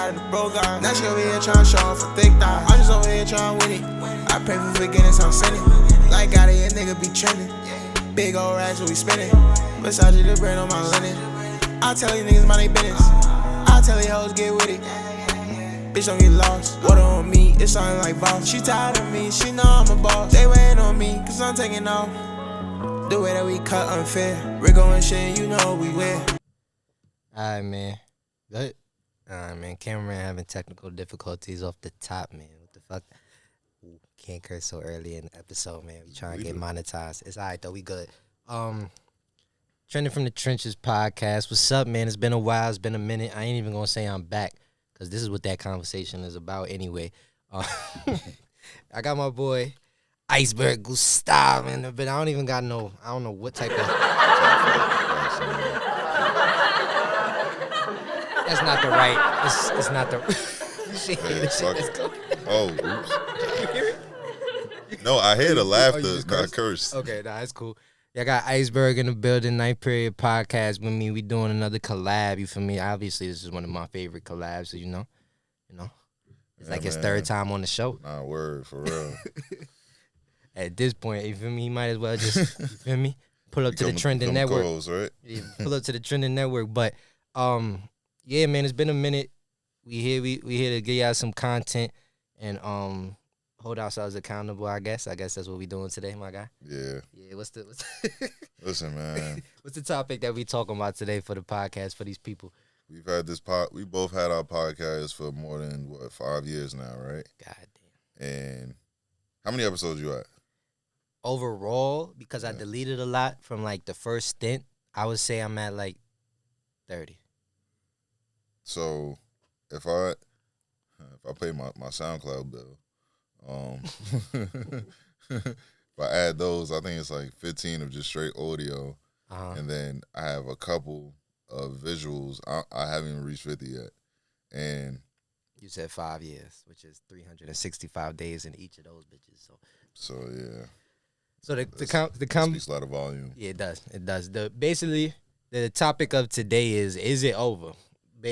tired of the broke guy. Now she over here trying to show off for thick thighs. I'm just over here trying to win it. I pray for forgiveness, I'm sinning. Like out of here, nigga be trending. Big old racks, what we spinning. Massage the brand on my linen. I tell these niggas mind they business. I tell these hoes get with it. Bitch don't get lost. Water on me, it's something like boss. She tired of me, she know I'm a boss. They waiting on me, cause I'm taking off. The way that we cut unfair. Rico and shit, you know what we wear. Alright, man. Good. Alright, man. Cameraman having technical difficulties off the top, man. What the fuck? Ooh, can't curse so early in the episode, man. We trying to get monetized. It's alright, though. We good. Trending from the Trenches podcast. What's up, man? It's been a while. It's been a minute. I ain't even gonna say I'm back, because this is what that conversation is about anyway. I got my boy Icebergustavo in the bit. I don't know what type of... That's not the right... It's not the... Oh, oops. No, I hear the laughter, not curse. Okay, nah, that's cool. I got Iceberg in the building, Pierod Podcast with me. We doing another collab, you feel me? Obviously, this is one of my favorite collabs, so you know. It's like his third time on the show. Nah, word, for real. At this point, you feel me? He might as well just, you feel me? Pull up to the trending network. Right? Yeah, pull up to the trending network. But, yeah, man, it's been a minute. We here to give y'all some content and hold ourselves accountable, I guess. I guess that's what we doing today, my guy. Yeah. Yeah, what's Listen, man. What's the topic that we talking about today for the podcast for these people? We've had this we both had our podcast for more than 5 years now, right? God damn. And how many episodes you at? Overall, because I deleted a lot from like the first stint, I would say I'm at like 30. So if I pay my SoundCloud bill, if I add those, I think it's like 15 of just straight audio, and then I have a couple of visuals. I haven't even reached 50 yet, and you said 5 years, which is 365 days in each of those bitches. So yeah. So the speaks a lot of volume. Yeah, it does. It does. Basically the topic of today is it over?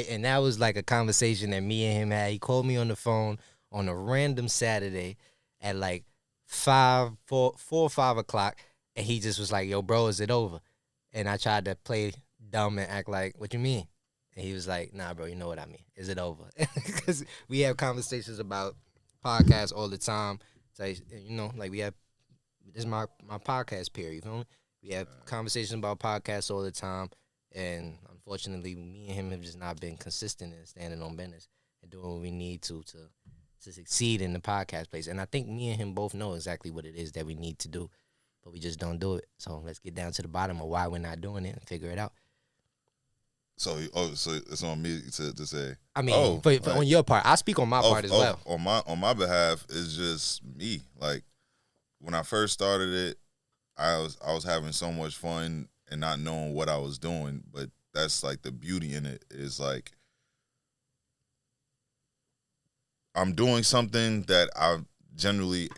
And that was like a conversation that me and him had. He called me on the phone on a random Saturday at like 4 or 5 o'clock, and he just was like, "Yo, bro, is it over?" And I tried to play dumb and act like, "What you mean?" And he was like, "Nah, bro, you know what I mean. Is it over?" Because we have conversations about podcasts all the time. So, like we have, this is my podcast period, you feel me? We have conversations about podcasts all the time, and unfortunately, me and him have just not been consistent in standing on business and doing what we need to succeed in the podcast place. And I think me and him both know exactly what it is that we need to do, but we just don't do it. So let's get down to the bottom of why we're not doing it and figure it out. So it's on me to say. I mean, but on your part, I speak on my part as well. On my behalf, it's just me. Like when I first started it, I was having so much fun and not knowing what I was doing. But that's like the beauty in it is like I'm doing something that I genuinely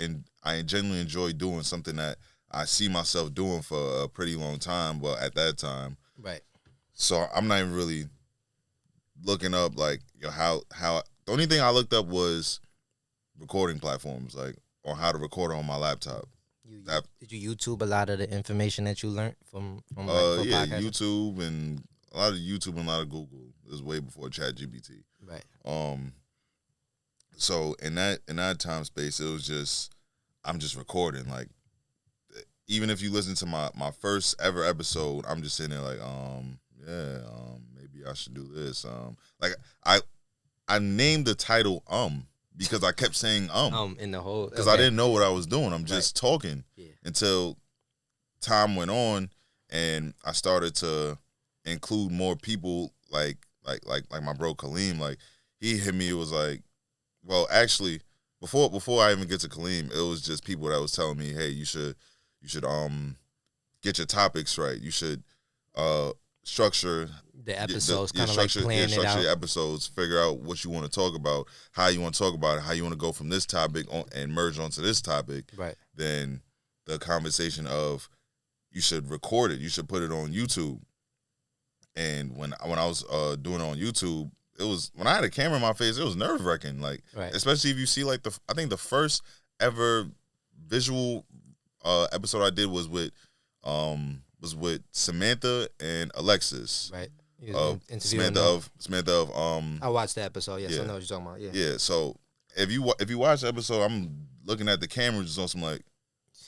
enjoy doing, something that I see myself doing for a pretty long time. Well, at that time, right. So I'm not even really looking up like how. The only thing I looked up was recording platforms, like on how to record on my laptop. Did you YouTube a lot of the information that you learned from yeah, podcasting? YouTube and a lot of Google. It was way before ChatGPT. Right. So in that time space, it was just I'm just recording. Like even if you listen to my first ever episode, I'm just sitting there like maybe I should do this. Like I named the title because I kept saying in the whole, because I didn't know what I was doing. I'm just talking until time went on and I started to include more people like my bro Kaleem. Like he hit me. It was like, well, actually before I even get to Kaleem, it was just people that was telling me, hey, you should get your topics right. You should structure the episodes, kind of like planning it out. Structure your episodes, figure out what you want to talk about, how you want to talk about it, how you want to go from this topic and merge onto this topic. Right. Then the conversation of you should record it, you should put it on YouTube. And when I was doing it on YouTube, when I had a camera in my face, it was nerve wracking. Like, especially if you see like I think the first ever visual episode I did was with Samantha and Alexis. Right. Samantha of I watched the episode. Yes, I know what you're talking about. Yeah. Yeah. So if you watch the episode, I'm looking at the camera just on some like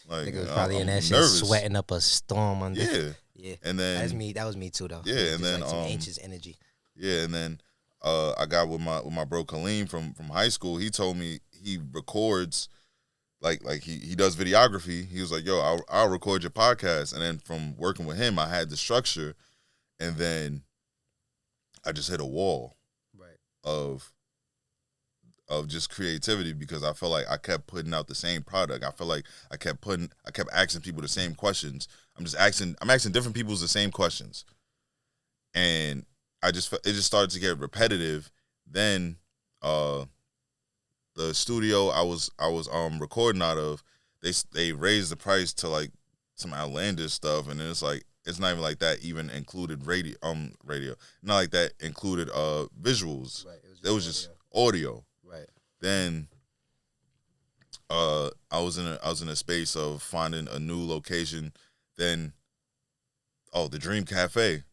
nigga was probably in that shit sweating up a storm under. Yeah. And then that was me too though. Yeah, and then like some anxious energy. Yeah, and then I got with my bro Kaleem from high school. He told me he records like he does videography. He was like, yo, I'll record your podcast. And then from working with him, I had the structure, and then I just hit a wall of just creativity, because I felt like I kept putting out the same product. I felt like I kept asking people the same questions. I'm asking different people the same questions. And it just started to get repetitive. Then the studio I was recording out of, they raised the price to like some outlandish stuff, and then it's like it's not even like that even included radio, not like that included visuals. Right. It was just audio. Right. Then I was in a space of finding a new location. Then the Dream Cafe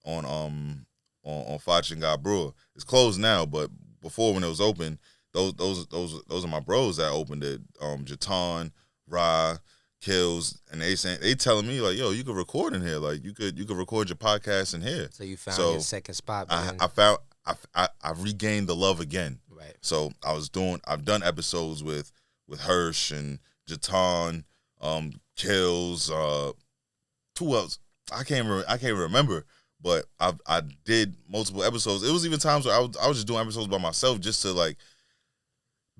on Fachingha Brewer. It's closed now, but before, when it was open, those are my bros that opened it. Jatan, Ra, Kills, and they telling me like, yo, you could record in here. Like you could record your podcast in here. So you found your second spot. I've regained the love again. Right. So I've done episodes with Hirsch and Jatan, Kills, who else? I can't remember. But I did multiple episodes. It was even times where I was just doing episodes by myself, just to like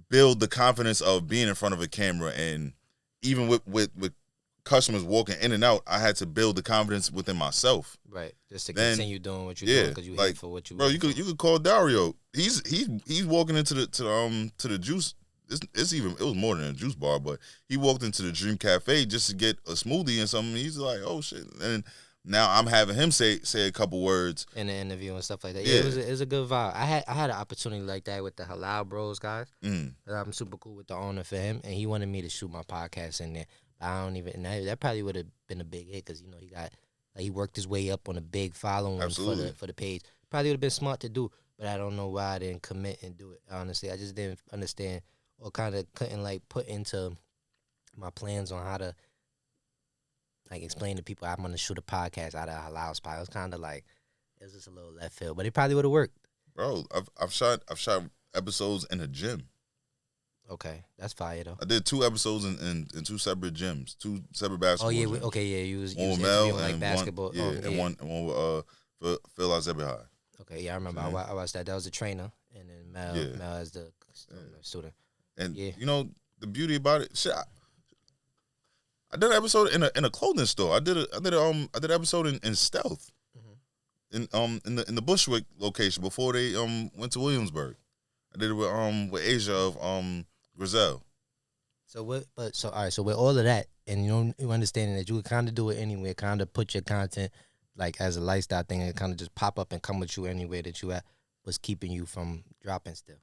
build the confidence of being in front of a camera. And even with customers walking in and out, I had to build the confidence within myself. Right. Just to continue doing what you're doing, because you hate for what you. Bro, you could call Dario. He's walking into the juice. It was more than a juice bar, but he walked into the Dream Cafe just to get a smoothie and something. He's like, oh shit. And now I'm having him say a couple words in the interview and stuff like that. Yeah, it was a good vibe. I had an opportunity like that with the Halal Bros guys. I'm super cool with the owner for him, and he wanted me to shoot my podcast in there. I don't even. That probably would have been a big hit, because he got he worked his way up on a big following for the page. Probably would have been smart to do, but I don't know why I didn't commit and do it. Honestly, I just didn't understand, or kind of couldn't put into my plans on how to explain to people I'm gonna shoot a podcast out of a halal spot. It was kind of it was just a little left field, but it probably would have worked. Bro, I've shot episodes in a gym. Okay, that's fire though. I did 2 episodes in 2 separate gyms, 2 separate basketball. Oh yeah, gyms. You was Mel and basketball. One with Phil Azebihai. Okay, yeah, I remember. I watched that. That was the trainer, and then Mel as the student. And you know the beauty about it, shit. I did an episode in a clothing store. I did an episode in Stealth, in the Bushwick location before they went to Williamsburg. I did it with Asia of Grizel. So all right. So with all of that, and you understanding that you would kind of do it anywhere, kind of put your content as a lifestyle thing, and kind of just pop up and come with you anywhere that you at, was keeping you from dropping still.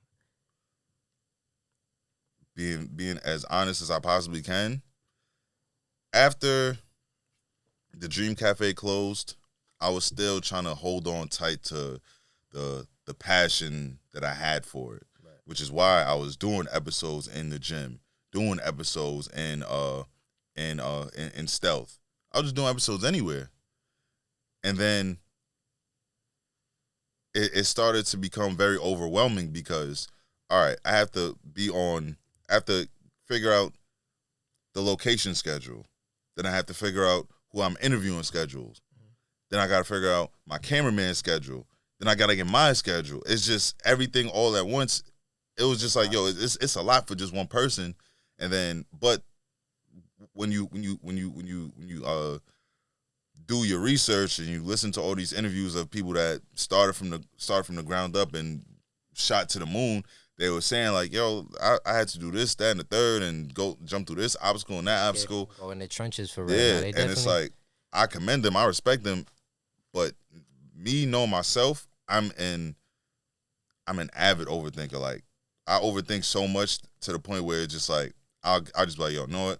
Being as honest as I possibly can. After the Dream Cafe closed, I was still trying to hold on tight to the passion that I had for it, which is why I was doing episodes in the gym, doing episodes in Stealth. I was just doing episodes anywhere, and then it started to become very overwhelming, because all right, I have to figure out the location schedule. Then I have to figure out who I'm interviewing schedules. Then I got to figure out my cameraman schedule. Then I got to get my schedule. It's just everything all at once. It was just it's a lot for just one person. And then, but when you do your research and you listen to all these interviews of people that started from the ground up and shot to the moon, they were saying I had to do this, that, and the third, and go jump through this obstacle and that obstacle. Go in the trenches for real. Yeah, and it's I commend them, I respect them, but me knowing myself, I'm in I'm an avid overthinker. Like, I overthink so much to the point where it's just like I'll just be like, yo, know what?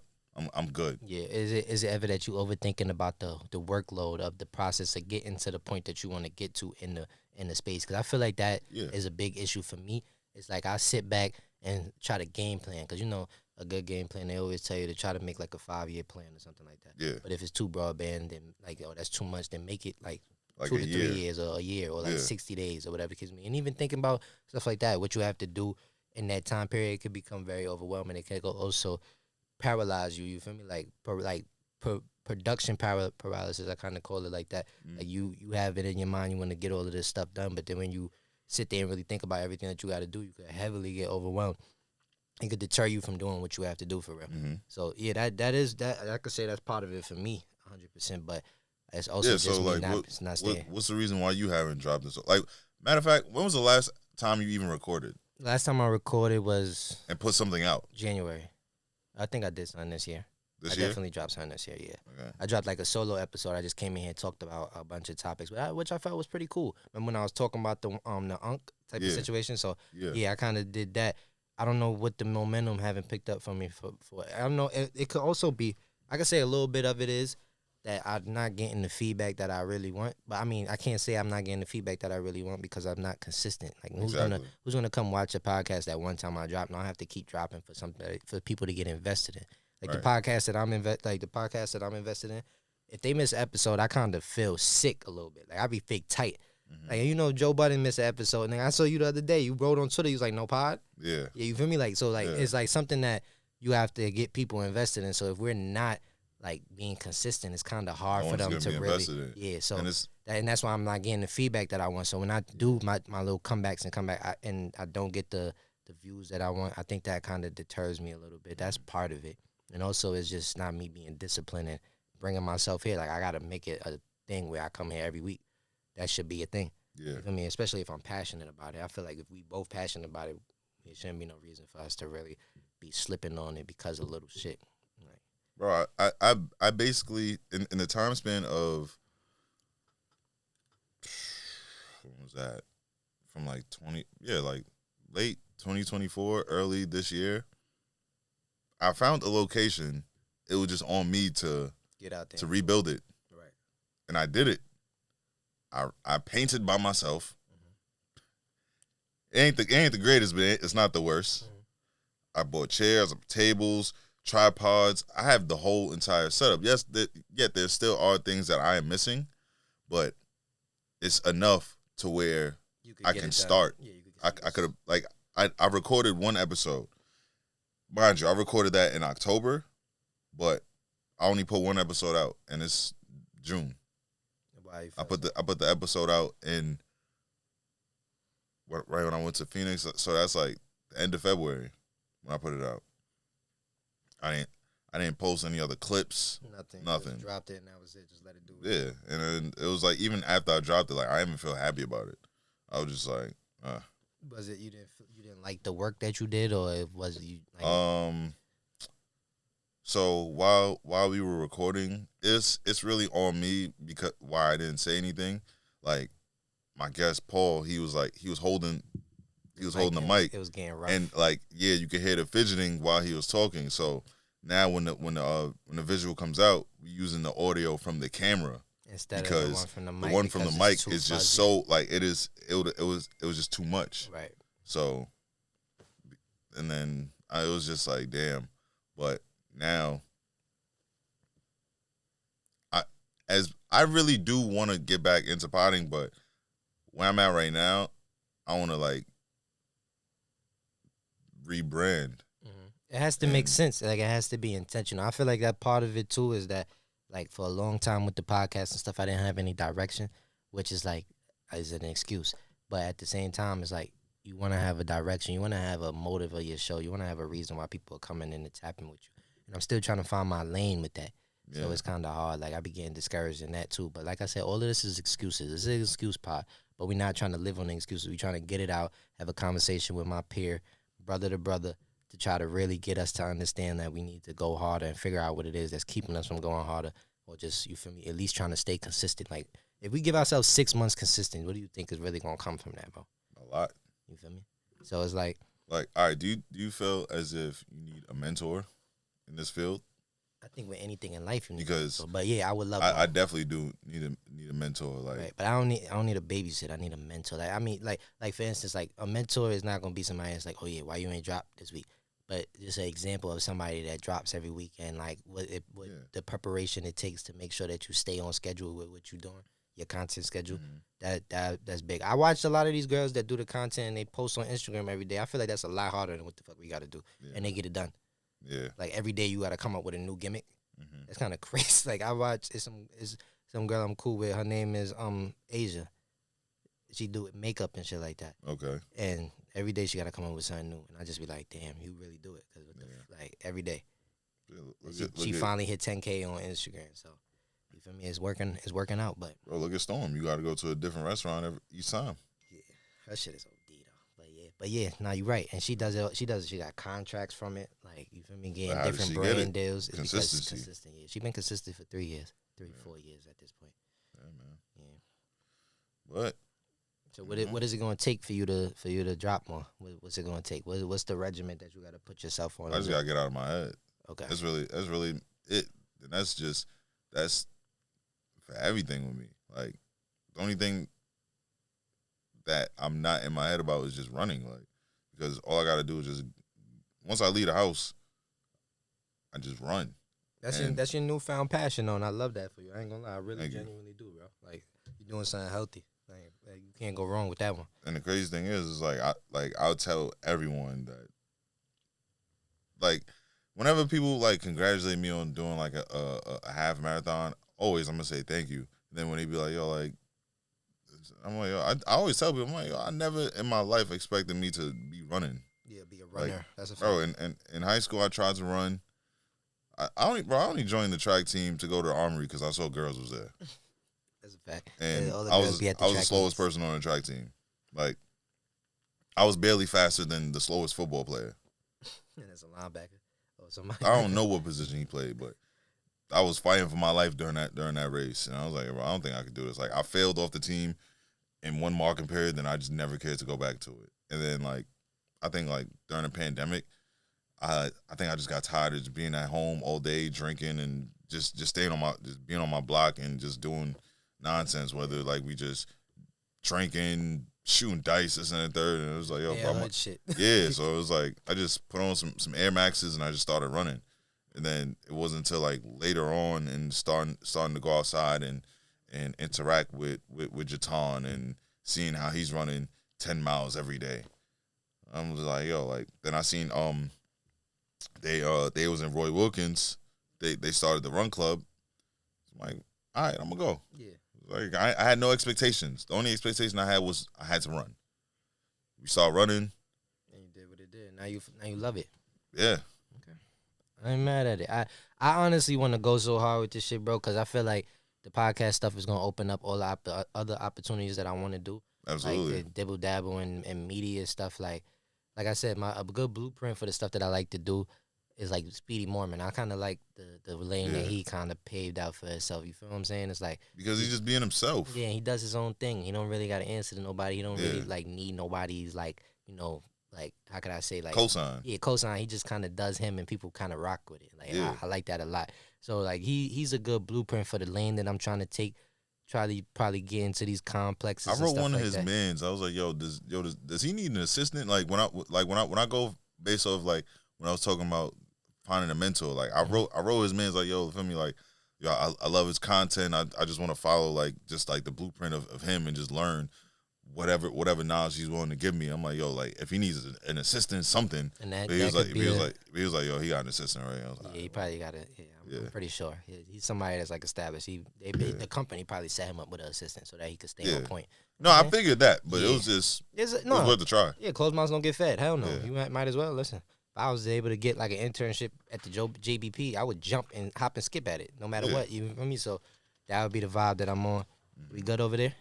I'm good. Yeah, is it ever that you overthinking about the workload of the process of getting to the point that you want to get to in the space? Because I feel like that is a big issue for me. It's like I sit back and try to game plan, because a good game plan, they always tell you to try to make like a 5-year plan or something like that. Yeah. But if it's too broadband, then like, oh, that's too much, then make it like 2 a to 3 year. years or a year or like 60 days or whatever it me. And even thinking about stuff like that, what you have to do in that time period could become very overwhelming. It can also paralyze you. You feel me? Like production paralysis. I kind of call it like that. Like you have it in your mind. You want to get all of this stuff done, but then when you sit there and really think about everything that you got to do, you could heavily get overwhelmed. It could deter you from doing what you have to do for real. So yeah, that is I could say that's part of it for me, 100%. But it's also just so me like, not staying. what's the reason why you haven't dropped this? Like, matter of fact, when was the last time you even recorded? Last time I recorded was and put something out? January. I think I did something this year. I definitely dropped something this year, yeah. Okay. I dropped like a solo episode. I just came in here and talked about a bunch of topics, which I felt was pretty cool. Remember when I was talking about the unk type of situation? So, yeah, I kind of did that. I don't know what the momentum haven't picked up from me for. I don't know. It could also be, I could say a little bit of it is that I'm not getting the feedback that I really want. But, I mean, I can't say I'm not getting the feedback that I really want because I'm not consistent. Like, who's gonna come watch a podcast that one time I drop? And I have to keep dropping for something for people to get invested in. Like the podcast that I'm invested in, if they miss an episode, I kind of feel sick a little bit. Like I be fake tight. Like Joe Budden missed an episode, and I saw you the other day. You wrote on Twitter, you was like, "No pod." Yeah. Yeah, you feel me? Like so, like it's like something that you have to get people invested in. So if we're not like being consistent, it's kind of hard for them to really. Yeah. So and that's why I'm not getting the feedback that I want. So when I do my little comebacks and comeback, and I don't get the views that I want, I think that kind of deters me a little bit. That's part of it. And also, it's just not me being disciplined and bringing myself here. Like, I got to make it a thing where I come here every week. That should be a thing. Yeah. I mean, especially if I'm passionate about it. I feel like if we both passionate about it, there shouldn't be no reason for us to really be slipping on it because of little shit. Like, bro, I basically, in the time span of, what was that? From like late 2024, early this year, I found a location. It was just on me to get out there to rebuild it. Right. And I did it. I painted by myself. It ain't the greatest, but it's not the worst. I bought chairs, tables, tripods. I have the whole entire setup. Yes, yet there still are things that I am missing, but it's enough to where I can start. Yeah, I could have, like, I recorded one episode. Mind you, I recorded that in October, but I only put one episode out, and it's June. I put the episode out in right when I went to Phoenix, so that's like the end of February when I put it out. I didn't post any other clips. Nothing. Just dropped it and that was it. Just let it do it. Yeah, and then it was like even after I dropped it, like I didn't feel happy about it. I was just like, Was it you didn't like the work that you did, or was it you? Like, So while we were recording, it's really on me because why I didn't say anything. Like my guest Paul, he was holding the mic. It was getting rough. And like, yeah, you could hear the fidgeting while he was talking. So now when the visual comes out, we're using the audio from the camera instead of the one from the mic. The one from the mic is just so like it was just too much. Right. So and then it was just like, damn. But now I really do want to get back into potting, but where I'm at right now, I want to like rebrand. It has to make sense. Like it has to be intentional. I feel like that part of it too is that like for a long time with the podcast and stuff, I didn't have any direction, which is like is an excuse. But at the same time, it's like you want to have a direction. You want to have a motive of your show. You want to have a reason why people are coming in and tapping with you. And I'm still trying to find my lane with that. Yeah. So it's kind of hard. Like I be getting discouraged in that too. But like I said, all of this is excuses. This is an excuse pod. But we're not trying to live on the excuses. We're trying to get it out, have a conversation with my peer, brother to brother, to try to really get us to understand that we need to go harder and figure out what it is that's keeping us from going harder, or just, you feel me, at least trying to stay consistent. Like if we give ourselves 6 months consistent, what do you think is really going to come from that, bro? A lot. You feel me? So it's like, all right, do you feel as if you need a mentor in this field? I think with anything in life, you need Because a mentor. But yeah, I would love. I definitely do need a mentor. Like, right, but I don't need a babysitter. I need a mentor. Like, I mean, like for instance, like a mentor is not gonna be somebody that's like, oh yeah, why you ain't dropped this week? But just an example of somebody that drops every week and like what the preparation it takes to make sure that you stay on schedule with what you're doing, your content schedule. That's big. I watched a lot of these girls that do the content and they post on Instagram every day. I feel like that's a lot harder than what the fuck we got to do, and they get it done. Yeah. Like every day you got to come up with a new gimmick. That's kind of crazy. Like I watch it's some girl I'm cool with. Her name is Asia. She do it makeup and shit like that. Okay. And every day she got to come up with something new, and I just be like, damn, you really do it, cause like every day. Yeah, she finally hit 10K on Instagram, so you feel me? It's working out. But bro, look at Storm. You got to go to a different restaurant each time. Yeah, her shit is OD though. But yeah, nah, you're right. And she does it. She got contracts from it. Like you feel me? Getting different brand deals. It's Consistency. Consistent. Yeah, she been consistent for 3 years, 4 years at this point. Yeah, man. Yeah. But. So what is it going to take for you to drop more? What's it going to take? What's the regimen that you got to put yourself on? I just got to get out of my head. Okay. That's really it. And that's for everything with me. Like the only thing that I'm not in my head about is just running. Like because all I got to do is just once I leave the house, I just run. That's your newfound passion, though, and I love that for you. I ain't gonna lie, I really genuinely do, bro. Like you're doing something healthy. Like you can't go wrong with that one. And the crazy thing is I'll tell everyone that like whenever people like congratulate me on doing like a half marathon, always I'm gonna say thank you. And then when they be like, yo, like I'm like, yo, I always tell people, I'm like, yo, I never in my life expected me to be running. Yeah, be a runner. Like, that's a fact. Bro, and in high school I tried to run. I only joined the track team to go to the Armory because I saw girls was there. That's a fact. And I was the slowest person on the track team. Like, I was barely faster than the slowest football player. And as a linebacker. Or somebody. I don't know what position he played, but I was fighting for my life during that race. And I was like, bro, I don't think I could do this. Like, I failed off the team in one marking period, then I just never cared to go back to it. And then, like, I think, like, during the pandemic, I think I just got tired of just being at home all day, drinking and just being on my block and just doing nonsense, whether like we just drinking, shooting dice, this and the third, and it was like, yo, bro, shit. Yeah, so it was like I just put on some Air Maxes and I just started running, and then it wasn't until like later on and starting to go outside and interact with Jatan and seeing how he's running 10 miles every day. I'm just like, yo, like then I seen they was in Roy Wilkins, they started the run club. I'm like, all right, I'm gonna go. Yeah. Like I had no expectations. The only expectation I had was I had to run. We started running. And you did what it did. Now you love it. Yeah. Okay. I ain't mad at it. I honestly want to go so hard with this shit, bro, because I feel like the podcast stuff is gonna open up all the other opportunities that I want to do. Absolutely. Like the dibble dabble and media stuff. Like I said, a good blueprint for the stuff that I like to do is like Speedy Mormon. I kind of like the lane that he kind of paved out for himself. You feel what I'm saying? It's like because he's just being himself. Yeah, he does his own thing. He don't really got to answer to nobody. He don't really like need nobody's like like how could I say like cosign. Yeah, cosign. He just kind of does him, and people kind of rock with it. Like I like that a lot. So like he's a good blueprint for the lane that I'm trying to take. Try to probably get into these complexes. I wrote one of his mans. I was like, does he need an assistant? Like when I go based off like when I was talking about finding a mentor, like I wrote his man's like, yo, feel me, like, yo, I love his content. I just want to follow like just like the blueprint of him and just learn whatever knowledge he's willing to give me. I'm like, yo, like if he needs an assistant, something. And that, he was like, yo, he got an assistant, right? I was like, he probably got it. Yeah, I'm pretty sure. He's somebody that's like established. The company probably set him up with an assistant so that he could stay on point. No, I figured that, but it was just it was worth a try. Yeah, closed mouths don't get fed. Hell no. You might as well listen. If I was able to get like an internship at the JBP, I would jump and hop and skip at it, no matter what. You feel me? So that would be the vibe that I'm on. We good over there?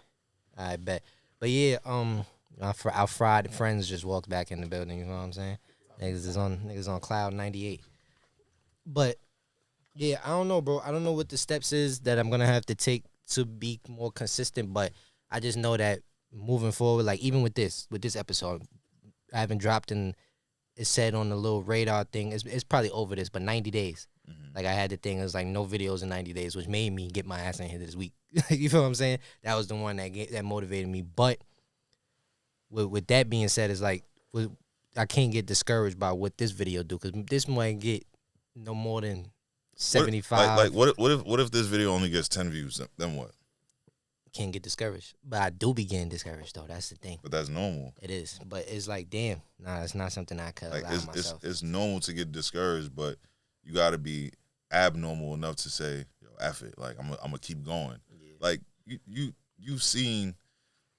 I bet. But yeah, our fried friends just walked back in the building. You know what I'm saying? Niggas on cloud 98. But yeah, I don't know, bro. I don't know what the steps is that I'm gonna have to take to be more consistent. But I just know that moving forward, like even with this episode, I haven't dropped in. It said on the little radar thing. It's probably over this, but 90 days. Mm-hmm. Like I had the thing. It was like no videos in 90 days, which made me get my ass in here this week. You feel what I'm saying? That was the one that motivated me. But with that being said, it's like I can't get discouraged by what this video do, because this might get no more than 75. What if this video only gets 10 views? Then what? Can't get discouraged, but I do be getting discouraged though. That's the thing. But that's normal. It is, but it's like, damn, nah, it's not something I could allow myself. It's normal to get discouraged, but you got to be abnormal enough to say, yo, F it. Like I'm gonna keep going. Yeah. Like you've seen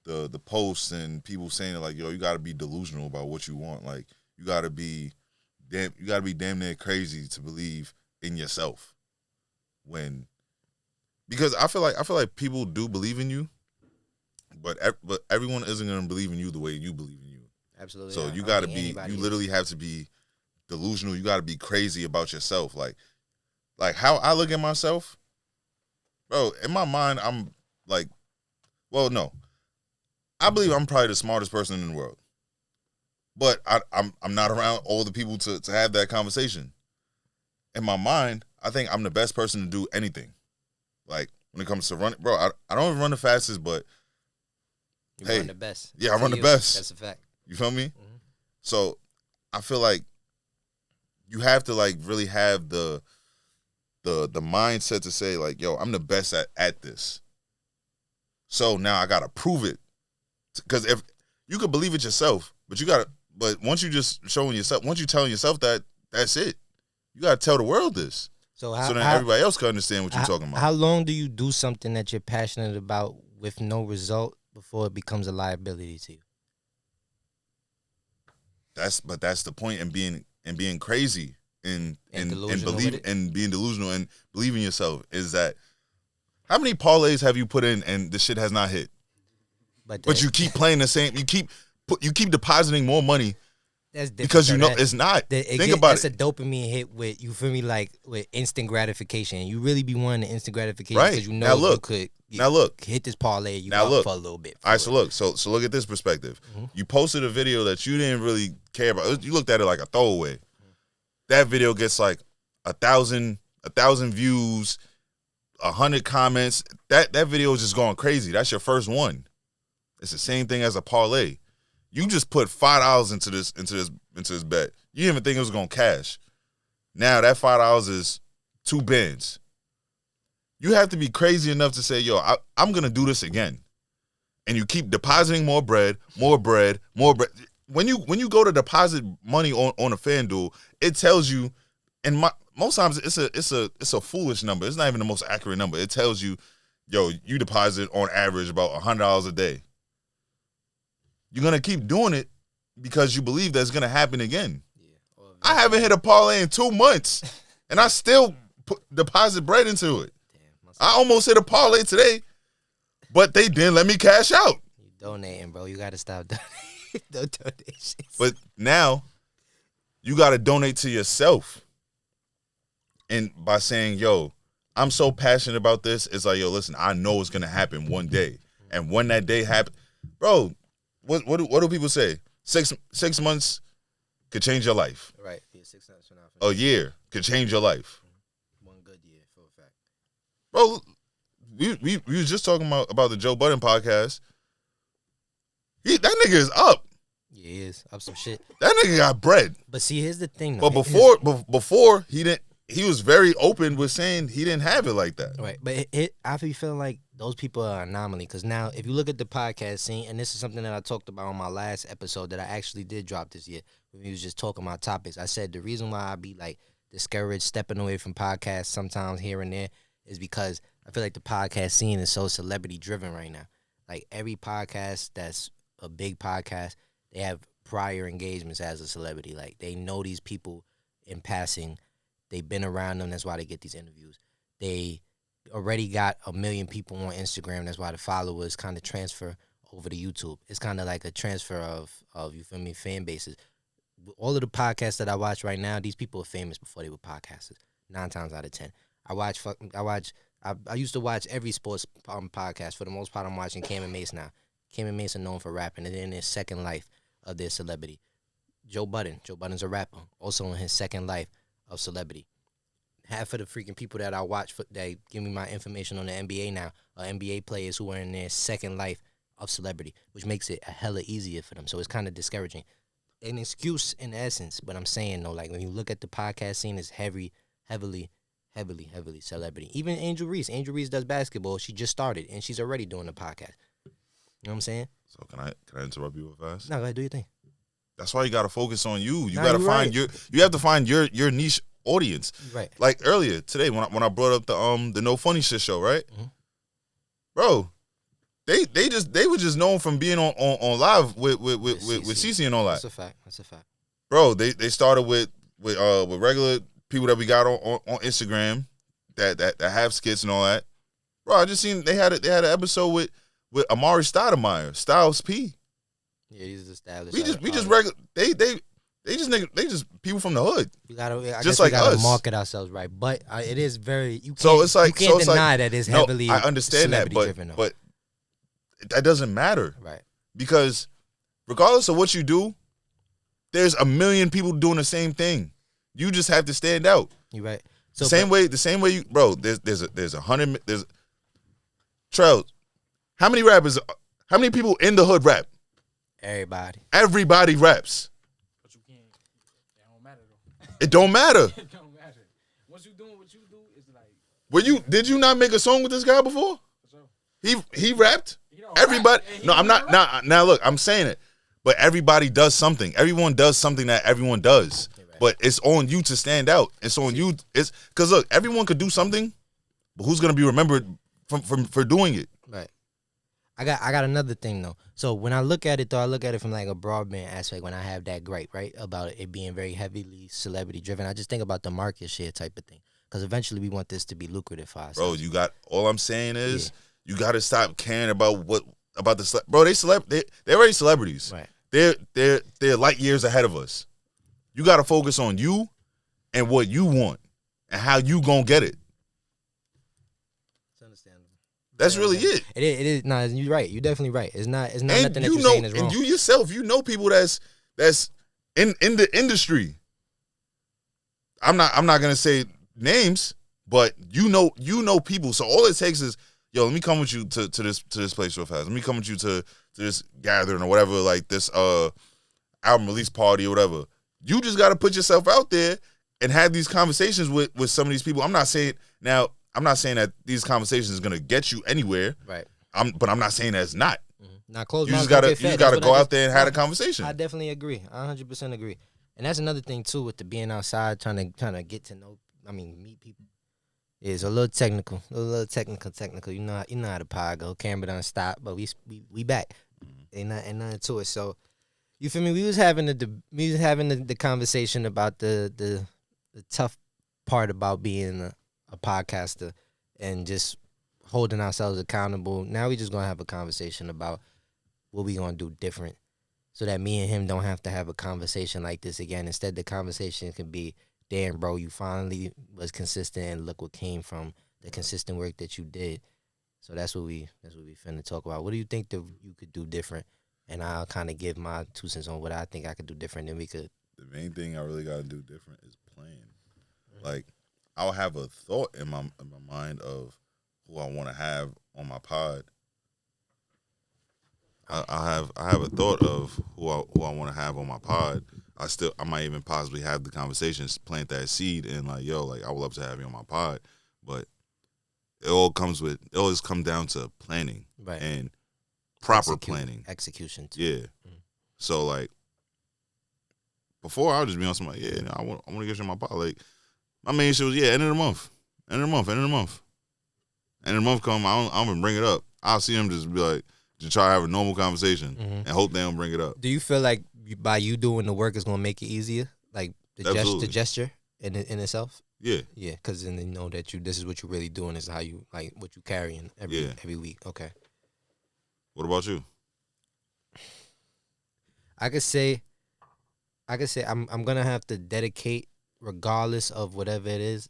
the posts and people saying like, yo, you got to be delusional about what you want. Like you got to be damn near crazy to believe in yourself. Because I feel like people do believe in you, but everyone isn't gonna believe in you the way you believe in you. Absolutely. So you gotta be, you literally have to be delusional. You gotta be crazy about yourself. Like how I look at myself, bro. In my mind, I'm like, well, no, I believe I'm probably the smartest person in the world, but I'm not around all the people to have that conversation. In my mind, I think I'm the best person to do anything. Like, when it comes to running, bro, I don't even run the fastest, but you run the best. Yeah, I run the best. That's a fact. You feel me? Mm-hmm. So, I feel like you have to, like, really have the mindset to say, like, yo, I'm the best at this. So, now I got to prove it. Because if you could believe it yourself, but once you just showing yourself, once you telling yourself that, that's it. You got to tell the world this. So then everybody else can understand what you're talking about. How long do you do something that you're passionate about with no result before it becomes a liability to you? That's the point in being crazy and being delusional and believing yourself is that how many parlays have you put in and the shit has not hit? But you keep playing the same. You keep depositing more money. That's because you know it's not. Think about it. That's a dopamine hit with, you feel me, like with instant gratification. You really be wanting the instant gratification because you know you could hit this parlay. You up for a little bit. All right, so look, so look at this perspective. Mm-hmm. You posted a video that you didn't really care about. You looked at it like a throwaway. Mm-hmm. That video gets like 1,000 views, 100 comments. That video is just going crazy. That's your first one. It's the same thing as a parlay. You just put $5 into this bet. You didn't even think it was gonna cash. Now that $5 is 2 bins. You have to be crazy enough to say, yo, I'm gonna do this again. And you keep depositing more bread. When you go to deposit money on a FanDuel, it tells you, and most times it's a foolish number. It's not even the most accurate number. It tells you, yo, you deposit on average about $100 a day. You're going to keep doing it because you believe that's going to happen again. Yeah. I haven't hit a parlay in 2 months, and I still deposit bread into it. Damn, I almost hit a parlay today, but they didn't let me cash out. You donating, bro. You got to stop donating. No donations. But now, you got to donate to yourself. And by saying, yo, I'm so passionate about this, it's like, yo, listen, I know it's going to happen one day. And when that day happens, bro, What do people say? 6 months could change your life. Right. Yeah, 6 months from now. A year could change your life. One good year, for a fact. Bro, we was just talking about the Joe Budden podcast. That nigga is up. Yeah, he is. Up some shit. That nigga got bread. But see, here's the thing, though. But before he didn't. He was very open with saying he didn't have it like that. Right. But I be feeling like those people are an anomaly. Because now, if you look at the podcast scene, and this is something that I talked about on my last episode that I actually did drop this year, when we was just talking about topics, I said the reason why I be like discouraged stepping away from podcasts sometimes here and there is because I feel like the podcast scene is so celebrity driven right now. Like every podcast that's a big podcast, they have prior engagements as a celebrity. Like they know these people in passing. They've been around them. That's why they get these interviews. They already got 1 million people on Instagram. That's why the followers kind of transfer over to YouTube. It's kind of like a transfer of you feel me, fan bases. All of the podcasts that I watch right now, these people are famous before they were podcasters. 9 times out of 10. I used to watch every sports podcast. For the most part, I'm watching Cam and Mace now. Cam and Mace are known for rapping, and they're in their second life of their celebrity. Joe Budden. Joe Budden's a rapper, also in his second life of celebrity. Half of the freaking people that I watch that give me my information on the NBA now are NBA players who are in their second life of celebrity, which makes it a hella easier for them. So it's kind of discouraging. An excuse in essence, but I'm saying though, like when you look at the podcast scene, it's heavily celebrity. Even Angel Reese. Angel Reese does basketball. She just started and she's already doing the podcast. You know what I'm saying? So can I interrupt you real fast? No, go ahead, do your thing. That's why you gotta focus on you. You gotta find you have to find your niche audience. Right. Like earlier today when I brought up the No Funny Shit show, right? Mm-hmm. Bro, they were just known from being on live with Cece and all that. That's a fact. Bro, they started with regular people that we got on Instagram that have skits and all that. Bro, I just seen they had an episode with Amari Stoudemire, Styles P. Yeah, he's established. We just regular. They just people from the hood. We gotta just like us. Market ourselves right, but it is very. You can't, so it's like you can't deny that it's heavily. I understand that, but that doesn't matter, right? Because regardless of what you do, there's a million people doing the same thing. You just have to stand out. You're right. So the same way you, bro. There's 100. There's Trell. How many rappers? How many people in the hood rap? Everybody. Everybody raps. But you can't. It don't matter though. It don't matter. It don't matter. Once you doing what you do, it's like. Did you not make a song with this guy before? So, He rapped. Everybody. No, I'm not. Now look, I'm saying it. But everybody does something. Everyone does something that everyone does. Right. But it's on you to stand out. It's on you. It's because look, everyone could do something, but who's gonna be remembered for doing it? Right. I got another thing though. So when I look at it though, I look at it from like a broadband aspect. When I have that gripe, right, about it being very heavily celebrity driven, I just think about the market share type of thing. Because eventually we want this to be lucrative for us. Bro, you got. All I'm saying is you got to stop caring about the bro. They're already celebrities. Right. They're light years ahead of us. You got to focus on you and what you want and how you gonna get it. It's understandable. That's really it. It is. Nah, you're right. You're definitely right. It's not nothing that you're saying is wrong. And you yourself, you know people that's in the industry. I'm not gonna say names, but you know people. So all it takes is, yo, let me come with you to this place real fast. Let me come with you to this gathering or whatever, like this album release party or whatever. You just gotta put yourself out there and have these conversations with some of these people. I'm not saying that these conversations is gonna get you anywhere. Right. But I'm not saying that it's not. Mm-hmm. Not close. You just gotta go out there and have a conversation. I definitely agree. I 100% agree. And that's another thing too with the being outside, trying to get to know. Meet people. It's a little technical. You know how the pod go. Camera done stop, but we back. Ain't nothing to it. So you feel me? We was having the conversation about the tough part about being a podcaster and just holding ourselves accountable. Now we just gonna have a conversation about what we gonna do different, so that me and him don't have to have a conversation like this again. Instead, the conversation can be, damn, bro, you finally was consistent and look what came from the consistent work that you did. So that's what we finna talk about. What do you think that you could do different? And I'll kind of give my 2 cents on what I think I could do different than we could. The main thing I really got to do different is plan. Like, I'll have a thought in my mind of who I want to have on my pod. I have a thought of who I want to have on my pod. I might even possibly have the conversations, plant that seed, and like, yo, like I would love to have you on my pod, but it always come down to planning, right, and proper planning, execution too. Yeah. Mm-hmm. So like before, I would just be on somebody, I want to get you on my pod. Like my main shit was end of the month come, I don't even bring it up. I'll see them just be like, to try to have a normal conversation, and hope they don't bring it up. Do you feel like by you doing the work is gonna make it easier, like the gesture in itself? Yeah, because then they know that this is what you're really doing. This is how you like what you carrying every week. Okay. What about you? I could say I'm gonna have to dedicate, regardless of whatever it is,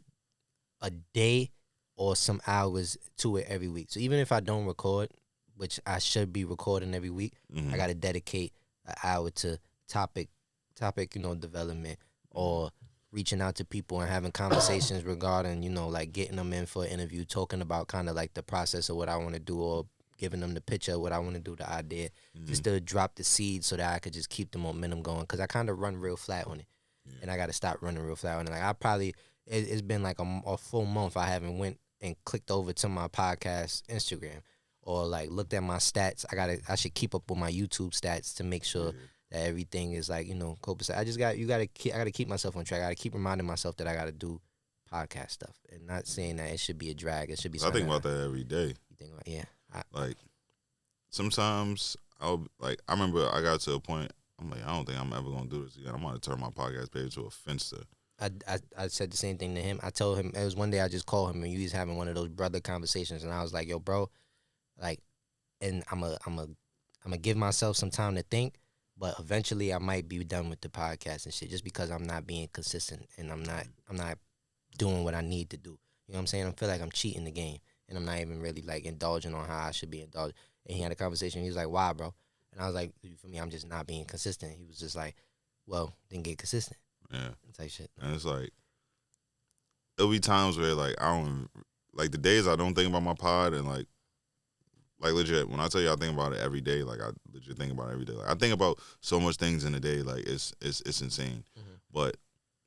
a day or some hours to it every week. So even if I don't record, which I should be recording every week, I got to dedicate an hour to topic topic, development, or reaching out to people and having conversations regarding, like getting them in for an interview, talking about kind of like the process of what I want to do, or giving them the picture of what I want to do, the idea, just to drop the seed so that I could just keep the momentum going. Because I kind of run real flat on it, and I got to stop running real flat on it. Like it's been like a full month I haven't went and clicked over to my podcast Instagram or like looked at my stats. I should keep up with my YouTube stats to make sure that everything is like, copacetic. I gotta keep myself on track. I gotta keep reminding myself that I gotta do podcast stuff, and not saying that it should be a drag. It should be. I think about that every day. You think about like sometimes I remember I got to a point. I'm like, I don't think I'm ever gonna do this again. I'm gonna turn my podcast page to a finster. I said the same thing to him. I told him, it was one day I just called him and he was having one of those brother conversations, and I was like, yo, bro, like, and I'm a give myself some time to think. But eventually, I might be done with the podcast and shit, just because I'm not being consistent and I'm not doing what I need to do. You know what I'm saying? I feel like I'm cheating the game, and I'm not even really like indulging on how I should be indulged. And he had a conversation. He was like, "Why, bro?" And I was like, "For me, I'm just not being consistent." He was just like, "Well, then get consistent." Yeah, type shit. And it's like there'll be times where like I don't like the days I don't think about my pod, and like legit, when I tell you I think about it every day, like I legit think about it every day. Like I think about so much things in a day, like it's insane. But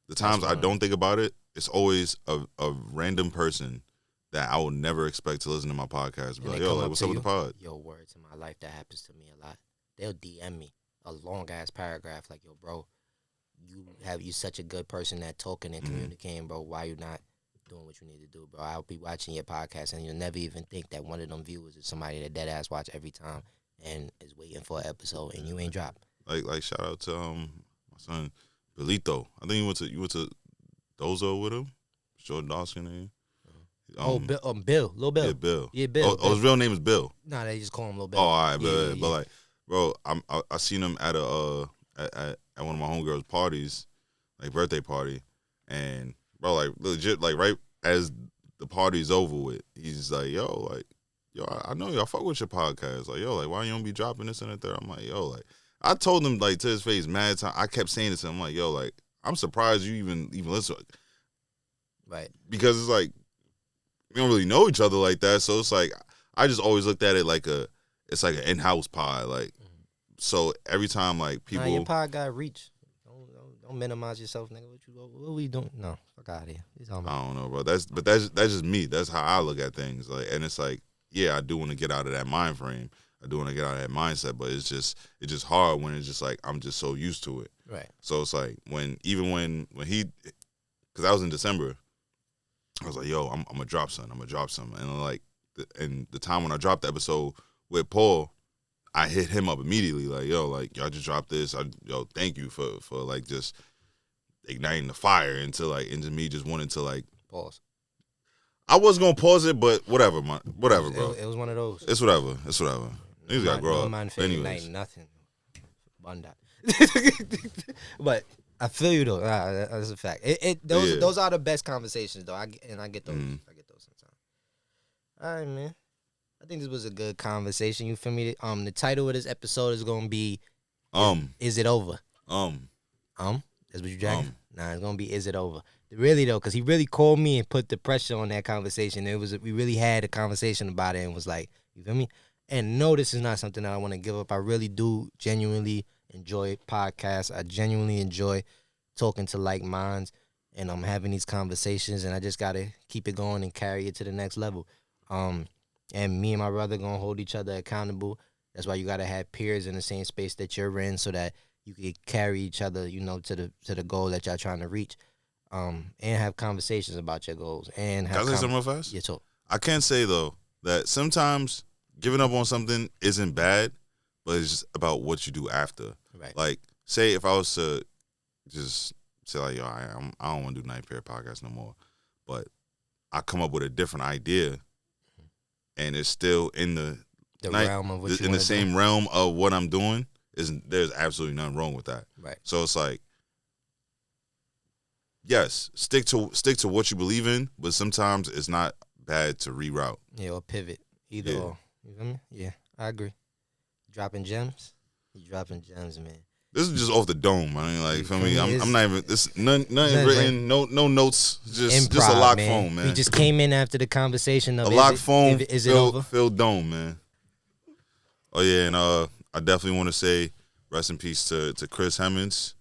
the times I don't think about it, it's always a random person that I would never expect to listen to my podcast. But like, yo, like, what's up with the pod? Yo, words in my life, that happens to me a lot. They'll DM me a long ass paragraph like, yo, bro, you such a good person at talking and communicating, bro. Why you not doing what you need to do, bro? I'll be watching your podcast and you'll never even think that one of them viewers is somebody that dead ass watch every time and is waiting for an episode, and you ain't dropped. Like shout out to my son Belito. I think you went to Dozo with him. Jordan Dawson and Bill, Lil Bill. Yeah, Bill. Yeah, Bill. Oh, his real name is Bill. Nah, they just call him Lil Bill. Oh, all right, but like, bro, I seen him at at one of my homegirls' parties, like birthday party, and bro, like legit, like right as the party's over with, he's like, yo, I know y'all fuck with your podcast. Like, yo, like, why you don't be dropping this and that there? I'm like, yo, like, I told him, like, to his face, mad time. I kept saying this to him, like, yo, like, I'm surprised you even listen. Right. Because it's like, we don't really know each other like that. So it's like, I just always looked at it like it's like an in-house pod. Like, so every time, like, people. Nah, your pod got reach. Don't minimize yourself, nigga. What we doing? No, fuck out of here. I don't know, bro. That's just me. That's how I look at things. Like, and it's like, yeah, I do want to get out of that mind frame. I do want to get out of that mindset, but it's just hard when it's just like I'm just so used to it. Right. So it's like when he, because I was in December, I was like, yo, I'm gonna drop some. And like, and the time when I dropped the episode with Paul, I hit him up immediately, like, yo, like, y'all just dropped this. Yo, thank you for like just igniting the fire into me just wanting to like pause. I was gonna pause it, but whatever, bro. It was one of those. It's whatever. Niggas gotta grow up. Anyways, nothing. Bunda. But I feel you though. That's a fact. Those are the best conversations though. I get those. I get those sometimes. All right, man. I think this was a good conversation. You feel me? The title of this episode is gonna be Is It Over? That's what you dragging? Nah, it's gonna be Is It Over? Really though, because he really called me and put the pressure on that conversation. We really had a conversation about it and was like, you feel me? And no, this is not something that I want to give up. I really do genuinely enjoy podcasts. I genuinely enjoy talking to like minds, and I'm having these conversations, and I just gotta keep it going and carry it to the next level. And me and my brother gonna hold each other accountable. That's why you gotta have peers in the same space that you're in, so that you can carry each other, to the goal that y'all trying to reach. And have conversations about your goals. And have Can I say something real fast? Yeah, talk. I can say though that sometimes giving up on something isn't bad, but it's just about what you do after. Right. Like, say if I was to just say like, yo, I don't want to do Night Pierod Podcast no more, but I come up with a different idea, and it's still in the realm of what you in the same realm of what I'm doing. There's absolutely nothing wrong with that. Right. So it's like, yes, stick to what you believe in, but sometimes it's not bad to reroute. Yeah, or pivot. Either or. You feel me? Yeah, I agree. Dropping gems. You dropping gems, man. This is just off the dome. I mean, like, feel me? me, I'm not even. This nothing written. No notes. Just improv, a locked man. phone, man. We just came in after the conversation of a locked phone. Is it over? Phil Dome, man. Oh yeah, and I definitely want to say rest in peace to Chris Hemmings.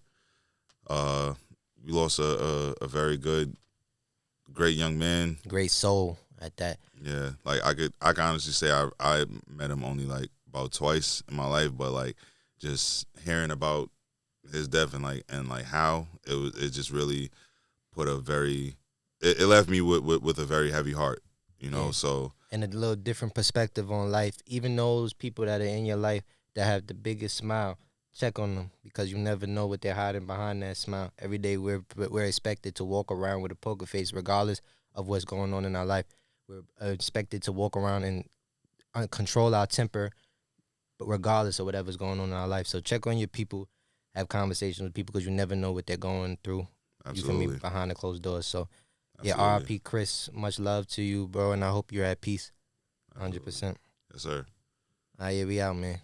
We lost a very great young man. Great soul at that. Yeah, like I can honestly say I met him only like about twice in my life, but like just hearing about his death and how it just really put it left me with a very heavy heart, you know. Yeah. So And a little different perspective on life. Even those people that are in your life that have the biggest smile, check on them, because you never know what they're hiding behind that smile. Every day we're expected to walk around with a poker face, regardless of what's going on in our life. We're expected to walk around and control our temper, but regardless of whatever's going on in our life. So check on your people, have conversations with people, because you never know what they're going through. absolutely. You feel me? Behind the closed doors. So yeah, Absolutely. R.I.P. Chris. Much love to you, bro, and I hope you're at peace. 100%. Yes, sir. Yeah, we out, man.